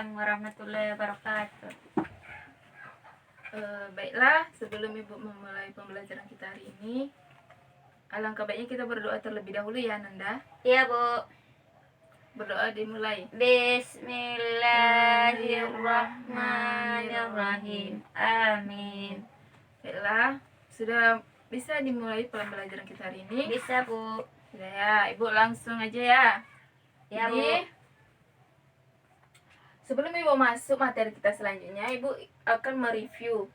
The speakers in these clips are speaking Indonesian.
Waalaikumsalam warahmatullahi wabarakatuh. Baiklah, sebelum Ibu memulai pembelajaran kita hari ini, alangkah baiknya kita berdoa terlebih dahulu ya, Nanda. Iya, Bu. Berdoa dimulai. Bismillahirrahmanirrahim. Amin. Baiklah, sudah bisa dimulai pembelajaran kita hari ini? Bisa, Bu. Sudah ya, Ibu langsung aja ya. Ya, Jadi, Bu. sebelum Ibu masuk materi kita selanjutnya, Ibu akan mereview.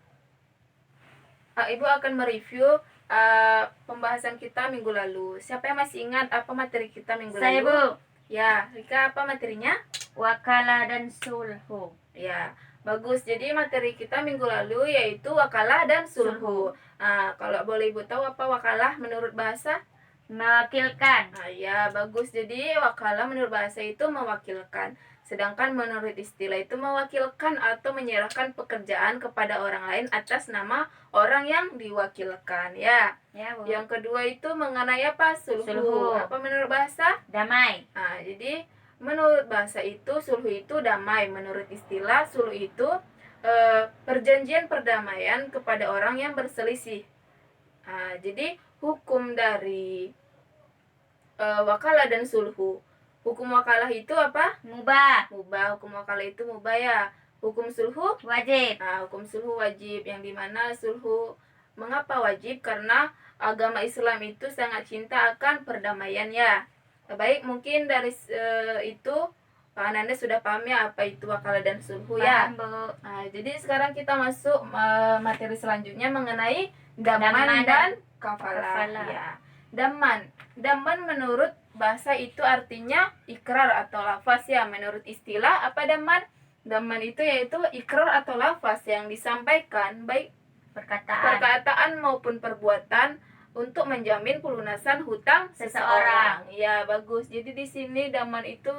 Pembahasan kita minggu lalu. Siapa yang masih ingat apa materi kita minggu Saya, lalu? Bu. Ya, Rika, apa materinya? Wakalah dan sulhu. Ya, bagus. Jadi materi kita minggu lalu yaitu wakalah dan sulhu. Nah, kalau boleh Ibu tahu apa wakalah menurut bahasa? Mewakilkan. Ya, bagus. Jadi wakalah menurut bahasa itu mewakilkan. Sedangkan menurut istilah itu mewakilkan atau menyerahkan pekerjaan kepada orang lain atas nama orang yang diwakilkan, ya. Ya, Bu. Yang kedua itu mengenai apa? Sulhu. Apa menurut bahasa? Damai. Nah, jadi menurut bahasa itu sulhu itu damai. Menurut istilah sulhu itu perjanjian perdamaian kepada orang yang berselisih. Nah, jadi hukum dari wakalah dan sulhu. Hukum wakalah itu apa? Mubah. Hukum wakalah itu mubah ya. Hukum sulhu wajib. Nah, hukum sulhu wajib, yang dimana sulhu mengapa wajib? Karena agama Islam itu sangat cinta akan perdamaian ya. Baik, mungkin dari itu Pak Ananda sudah paham ya apa itu wakalah dan sulhu ya. Paham, Bu. Nah, jadi sekarang kita masuk materi selanjutnya mengenai daman dan kafalah. Ya. Daman menurut bahasa itu artinya ikrar atau lafaz ya. Menurut istilah apa daman? Daman itu yaitu ikrar atau lafaz yang disampaikan baik perkataan maupun perbuatan untuk menjamin pelunasan hutang seseorang. Ya, bagus. Jadi di sini daman itu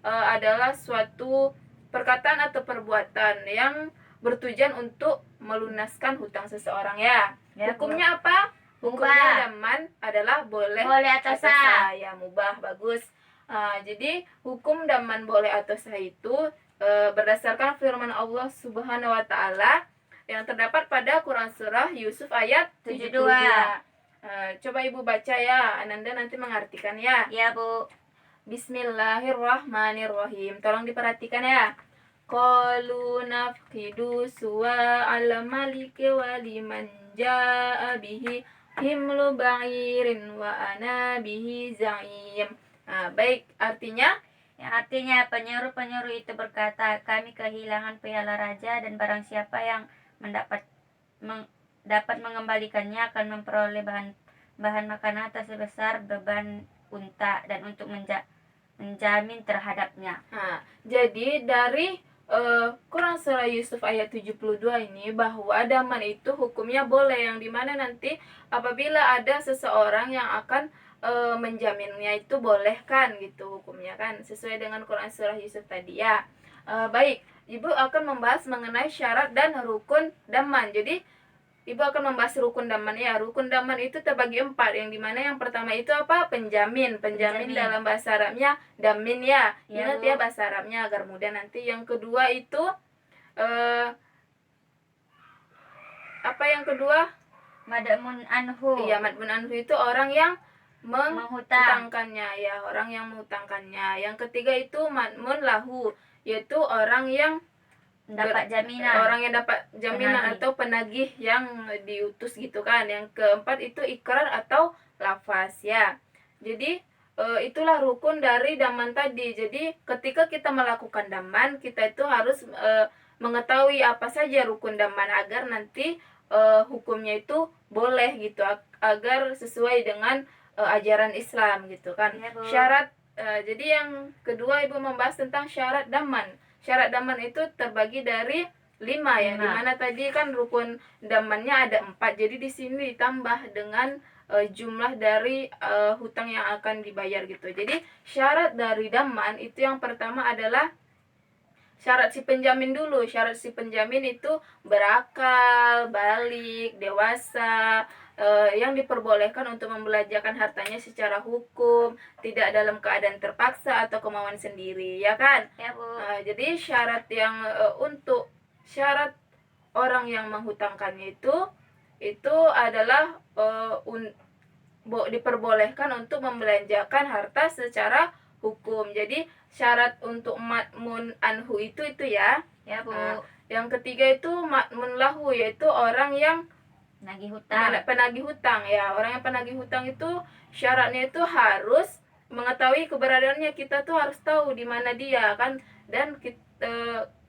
adalah suatu perkataan atau perbuatan yang bertujuan untuk melunaskan hutang seseorang ya. Hukumnya apa? Hukumnya daman adalah boleh atau sah. Ya, mubah, bagus. Jadi hukum daman boleh atau sah itu berdasarkan firman Allah Subhanahu wa taala yang terdapat pada Quran surah Yusuf ayat 72. Coba Ibu baca ya, Ananda nanti mengartikan ya. Ya, Bu. Bismillahirrahmanirrahim. Tolong diperhatikan ya. Qalu nafqidu suwa ala maliki wa liman ja'a bihi himlu ba'irin wa ana bihi za'im. Baik, artinya? Yang artinya penyuruh-penyuruh itu berkata, kami kehilangan piala raja dan barang siapa yang dapat mengembalikannya akan memperoleh bahan makanan atas sebesar beban unta dan untuk menjamin terhadapnya. Jadi dari Quran surah Yusuf ayat 72 ini bahwa daman itu hukumnya boleh, yang dimana nanti apabila ada seseorang yang akan menjaminnya itu boleh kan gitu hukumnya kan sesuai dengan Quran surah Yusuf tadi ya. Baik, Ibu akan membahas mengenai syarat dan rukun daman. Jadi Ibu akan membahas rukun daman ya. Rukun daman itu terbagi 4, yang dimana yang pertama itu apa? Penjamin dalam bahasa Arabnya damin ya. Ingat ya bahasa Arabnya agar mudah nanti. Yang kedua itu apa yang kedua? Mad'mun anhu. Iya, mad'mun anhu itu orang yang menghutangkannya ya, orang yang menghutangkannya. Yang ketiga itu mad'mun lahu, yaitu orang yang dapat jaminan. Orang yang dapat jaminan atau penagih yang diutus gitu kan. Yang keempat itu ikrar atau lafaz ya. Jadi itulah rukun dari daman tadi. Jadi ketika kita melakukan daman, kita itu harus mengetahui apa saja rukun daman agar nanti hukumnya itu boleh gitu, agar sesuai dengan ajaran Islam gitu kan. Ya, syarat jadi yang kedua Ibu membahas tentang syarat daman. Syarat daman itu terbagi dari 5 ya, dimana tadi kan rukun damannya ada 4. Jadi di sini ditambah dengan jumlah dari hutang yang akan dibayar gitu. Jadi syarat dari daman itu yang pertama adalah syarat si penjamin dulu. Syarat si penjamin itu berakal, balik, dewasa, yang diperbolehkan untuk membelanjakan hartanya secara hukum, tidak dalam keadaan terpaksa atau kemauan sendiri, ya kan? Ya, Bu. Jadi syarat yang untuk syarat orang yang menghutangkannya itu adalah diperbolehkan untuk membelanjakan harta secara hukum. Jadi syarat untuk matmun anhu itu ya. Ya, Bu. Yang ketiga itu matmun lahu, yaitu orang yang Nagih hutang. penagih hutang ya. Orang yang penagih hutang itu syaratnya itu harus mengetahui keberadaannya. Kita tuh harus tahu di mana dia kan, dan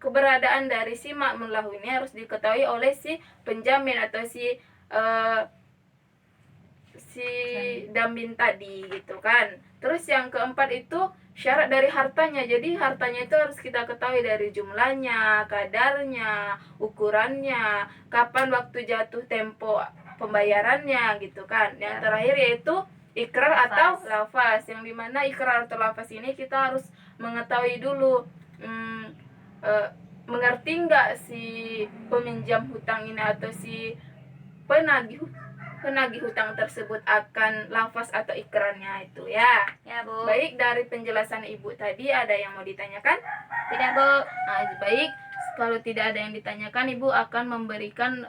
keberadaan dari si makmun lahu ini harus diketahui oleh si penjamin atau si damin tadi gitu kan. Terus yang keempat itu syarat dari hartanya. Jadi hartanya itu harus kita ketahui dari jumlahnya, kadarnya, ukurannya, kapan waktu jatuh tempo pembayarannya gitu kan. Yang terakhir yaitu ikrar atau lafaz, yang dimana ikrar atau lafaz ini kita harus mengetahui dulu mengerti nggak si peminjam hutang ini atau si penagih hutang tersebut akan lafaz atau ikrarnya itu ya. Ya, Bu. Baik, dari penjelasan Ibu tadi ada yang mau ditanyakan? Tidak, Bu. Baik, kalau tidak ada yang ditanyakan, Ibu akan memberikan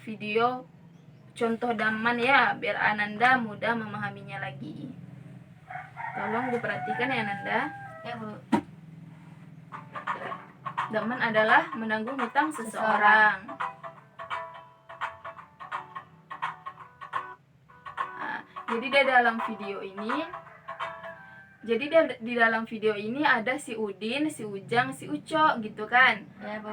video contoh daman ya, biar Ananda mudah memahaminya lagi. Tolong diperhatikan ya, Ananda. Ya, Bu. Daman adalah menanggung hutang seseorang. Jadi di dalam video ini ada si Udin, si Ujang, si Uco gitu kan. Ya, Bu.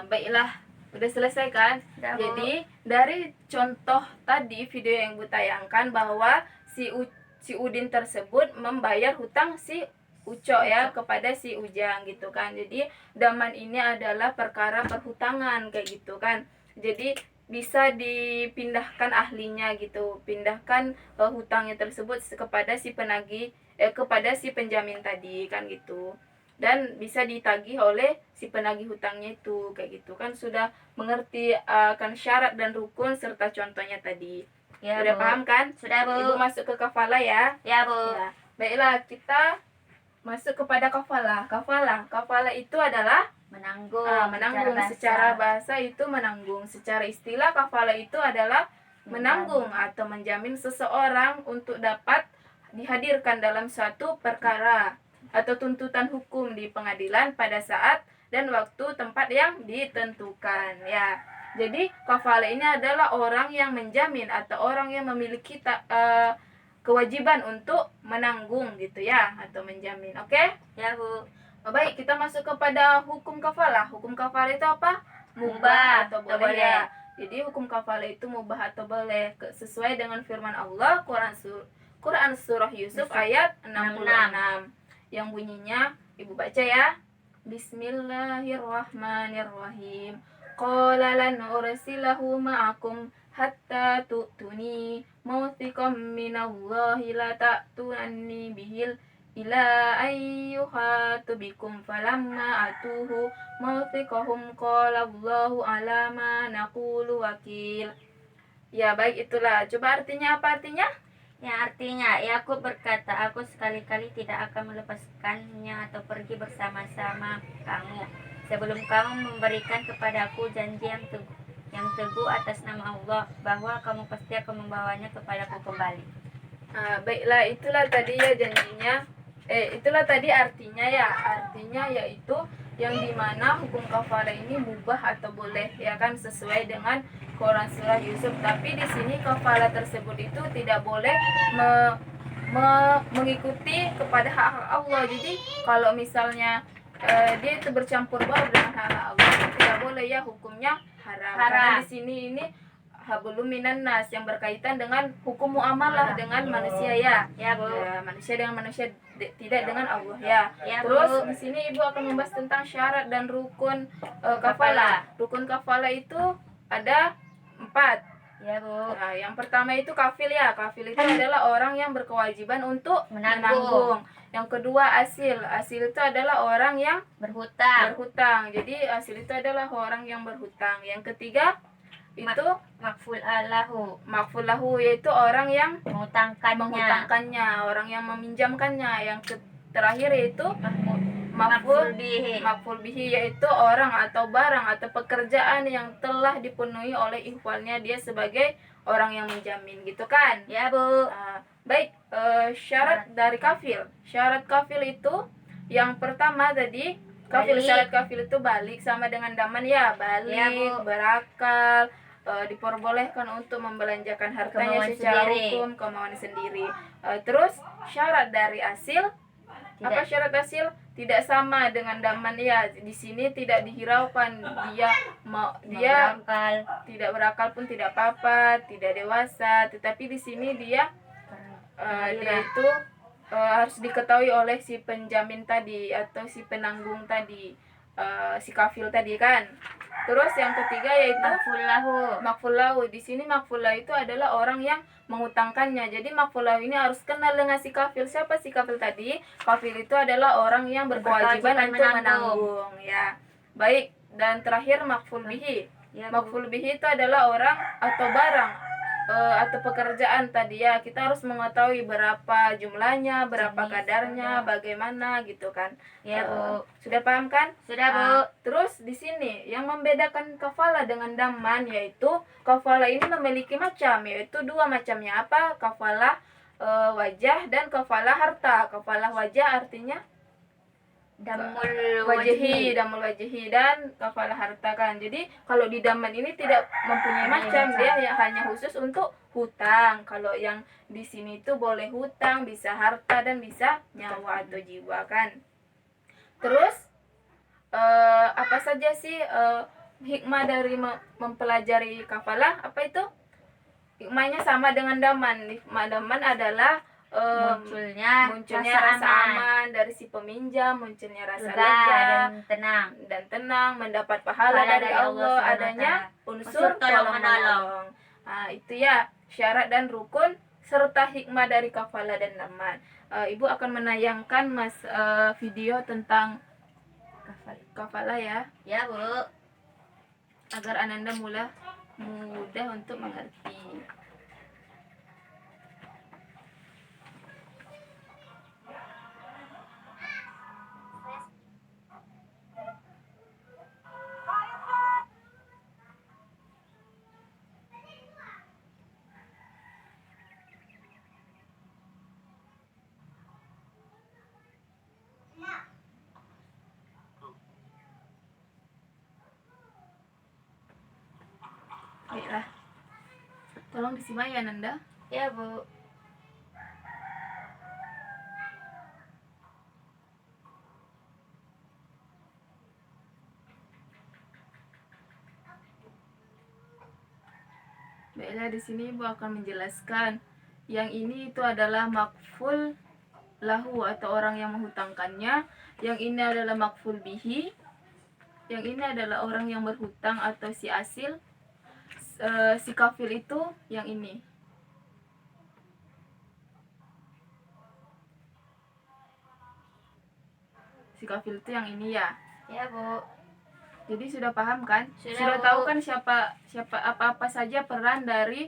Baiklah, udah selesai kan? Sudah, Bu. Jadi dari contoh tadi video yang Bu tayangkan bahwa si Udin tersebut membayar hutang si Uco ya kepada si Ujang gitu kan. Jadi daman ini adalah perkara perhutangan kayak gitu kan. Jadi bisa dipindahkan ahlinya gitu, pindahkan hutangnya tersebut kepada si penagih kepada si penjamin tadi kan gitu, dan bisa ditagih oleh si penagih hutangnya itu kayak gitu kan. Sudah mengerti akan syarat dan rukun serta contohnya tadi. Ya, Sudah Bu. paham kan? Sudah, Bu. Ibu masuk ke kafalah ya. Ya, Bu. Ya. Baiklah, kita masuk kepada kafalah. Kafalah itu adalah Menanggung. menanggung secara bahasa itu menanggung. Secara istilah kafalah itu adalah menanggung atau menjamin seseorang untuk dapat dihadirkan dalam suatu perkara atau tuntutan hukum di pengadilan pada saat dan waktu tempat yang ditentukan ya. Jadi kafalah ini adalah orang yang menjamin atau orang yang memiliki kewajiban untuk menanggung gitu ya, atau menjamin. Oke? Ya, Bu. Baik, kita masuk kepada hukum kafalah. Hukum kafalah itu apa? Mubah atau boleh ya. Jadi hukum kafalah itu mubah atau boleh sesuai dengan firman Allah Quran surah Yusuf ayat 66 yang bunyinya, Ibu baca ya. Bismillahirrahmanirrahim. Qala lan ursilahu ma'akum hatta tu'tuni mawthiqam minallahi la ta'tunanni bihil ila ayyuhatu bikum falamma atuhu mawthiqahum qala Allahu ala ma naqulu wakil. Ya, baik, itulah. Coba artinya apa artinya? Ya, artinya Yakub berkata, aku sekali-kali tidak akan melepaskannya atau pergi bersama-sama kamu sebelum kamu memberikan kepadaku janji yang teguh atas nama Allah bahwa kamu pasti akan membawanya kepadaku kembali. Baiklah, itulah tadi ya janjinya. Itulah tadi artinya ya. Artinya yaitu yang dimana hukum kafalah ini mubah atau boleh, ya kan, sesuai dengan Quran surah Yusuf. Tapi di sini kafalah tersebut itu tidak boleh mengikuti kepada hak-hak Allah. Jadi kalau misalnya dia itu bercampur baur dengan hak-hak Allah, tidak boleh, ya, hukumnya haram. Karena di sini ini hablum minan nas, yang berkaitan dengan hukum muamalah dengan manusia, ya. Ya, Bu. Ya, manusia dengan manusia, tidak dengan Allah, ya. Ya, Terus Bu. di sini Ibu akan membahas tentang syarat dan rukun kafalah. Rukun kafalah itu ada 4. Ya, Bu. Nah, yang pertama itu kafil, ya. Kafil itu adalah orang yang berkewajiban untuk Menanggung. Yang kedua asil. Asil itu adalah orang yang berhutang. Jadi asil itu adalah orang yang berhutang. Yang ketiga itu Makful alahu, makful lahu, yaitu orang yang mengutangkannya. orang yang meminjamkannya. Yang terakhir yaitu Makful bihi. makful bihi, yaitu orang atau barang atau pekerjaan yang telah dipenuhi oleh ihwalnya dia sebagai orang yang menjamin, gitu kan. Ya, Bu. Baik, syarat dari kafil. Syarat kafil itu yang pertama tadi, Balik. syarat kafil itu balik sama dengan daman, ya. Balik, Ya, Bu. berakal, diperbolehkan untuk membelanjakan hartanya Kemauan secara sendiri. hukum, kemauan sendiri. Terus syarat dari asil, apa syarat asil? Tidak sama dengan daman, ya. Di sini tidak dihiraukan dia Berakal. tidak berakal pun tidak apa-apa, tidak dewasa, tetapi di sini dia itu harus diketahui oleh si penjamin tadi atau si penanggung tadi, si kafil tadi, kan. Terus yang ketiga yaitu makful lahu. Di sini makful lahu itu adalah orang yang mengutangkannya. Jadi makful lahu ini harus kenal dengan si kafil. Siapa si kafil tadi? Kafil itu adalah orang yang berkewajiban untuk menanggung, ya. Baik, dan terakhir makful bihi. Ya, Makful bihi itu adalah orang atau barang atau pekerjaan tadi, ya. Kita harus mengetahui berapa jumlahnya, berapa kadarnya, bagaimana, gitu kan. Ya, Bu. Sudah paham, kan? Sudah, Bu. Terus di sini yang membedakan kafalah dengan daman, yaitu kafalah ini memiliki macam, yaitu 2 macamnya. Apa? Kafalah wajah dan kafalah harta. Kafalah wajah artinya Damul wajihi, wajhi. damul wajihi, dan kafalah harta, kan. Jadi kalau di daman ini tidak mempunyai macam, dia ya hanya khusus untuk hutang. Kalau yang di sini itu boleh hutang, bisa harta, dan bisa nyawa atau jiwa, kan. Terus apa saja sih hikmah dari mempelajari kafalah? Apa itu? Hikmahnya sama dengan daman. Hikmah daman adalah munculnya rasa aman dari si peminjam, munculnya rasa lega dan tenang, mendapat pahala dari Allah, adanya unsur tolong-menolong. Itu, ya, syarat dan rukun serta hikmah dari kafalah dan daman. Ibu akan menayangkan video tentang kafalah, ya. Ya, Bu. Agar Ananda mudah untuk mengerti. Baiklah, tolong disimak, ya, Nanda. Ya, Bu. Baiklah, di sini Ibu akan menjelaskan. Yang ini itu adalah makful lahu atau orang yang menghutangkannya. Yang ini adalah makful bihi. Yang ini adalah orang yang berhutang atau si asil. Si kafil itu yang ini. Si kafil itu yang ini, ya. Ya, Bu. Jadi sudah paham, kan? Sudah, Bu. Tahu, kan, siapa apa saja peran dari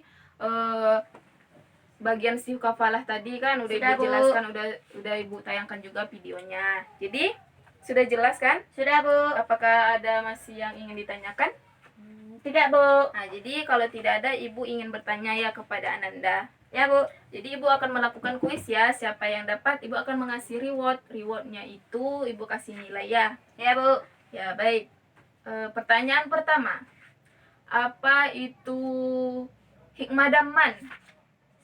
bagian si kafalah tadi, kan? Udah Sudah, Ibu jelaskan, udah Ibu tayangkan juga videonya. Jadi sudah jelas, kan? Sudah, Bu. Apakah ada masih yang ingin ditanyakan? Tidak, Bu. Nah, jadi kalau tidak ada, Ibu ingin bertanya, ya, kepada Ananda. Ya, Bu. Jadi Ibu akan melakukan kuis, ya. Siapa yang dapat, Ibu akan mengasih reward. Rewardnya itu Ibu kasih nilai, ya. Ya, Bu. Ya, baik. Pertanyaan pertama. Apa itu hikmah damman?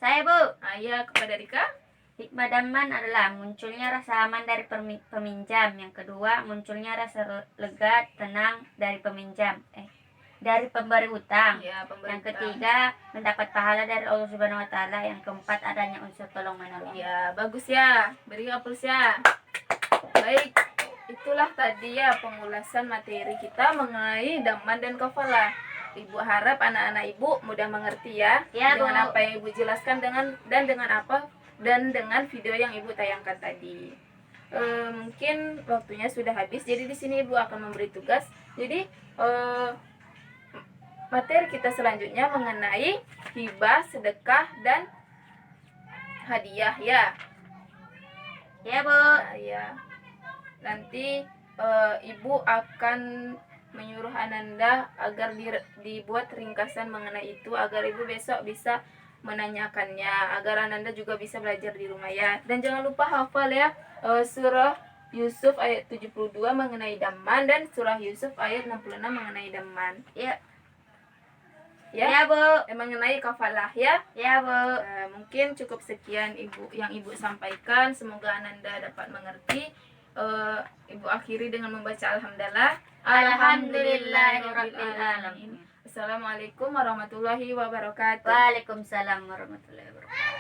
Saya, Bu. Ya, kepada Rika. Hikmah damman adalah munculnya rasa aman dari peminjam. Yang kedua, munculnya rasa lega, tenang dari dari pemberi utang. Ya, pemberi Yang utang. ketiga, mendapat pahala dari Allah Subhanahu wa taala. Yang keempat, adanya unsur tolong menolong. Ya, bagus ya. Beri aplaus ya. Baik, itulah tadi ya pengulasan materi kita mengenai damman dan kafalah. Ibu harap anak-anak ibu mudah mengerti ya, Ya, dengan Bu. apa yang ibu jelaskan dengan video yang ibu tayangkan tadi. Mungkin waktunya sudah habis, jadi di sini ibu akan memberi tugas. Jadi materi kita selanjutnya mengenai hibah, sedekah, dan hadiah ya. Ya, Bu. Nah, ya. Nanti ibu akan menyuruh Ananda agar dibuat ringkasan mengenai itu agar ibu besok bisa menanyakannya, agar Ananda juga bisa belajar di rumah ya. Dan jangan lupa hafal ya surah Yusuf ayat 72 mengenai damman dan surah Yusuf ayat 66 mengenai damman. Ya. Ya, Ya, Bu. mengenai kafalah ya. Ya, Bu. Mungkin cukup sekian yang ibu sampaikan. Semoga Ananda dapat mengerti. Ibu akhiri dengan membaca alhamdulillah. Alhamdulillahirabbil alamin. Assalamualaikum warahmatullahi wabarakatuh. Waalaikumsalam warahmatullahi wabarakatuh.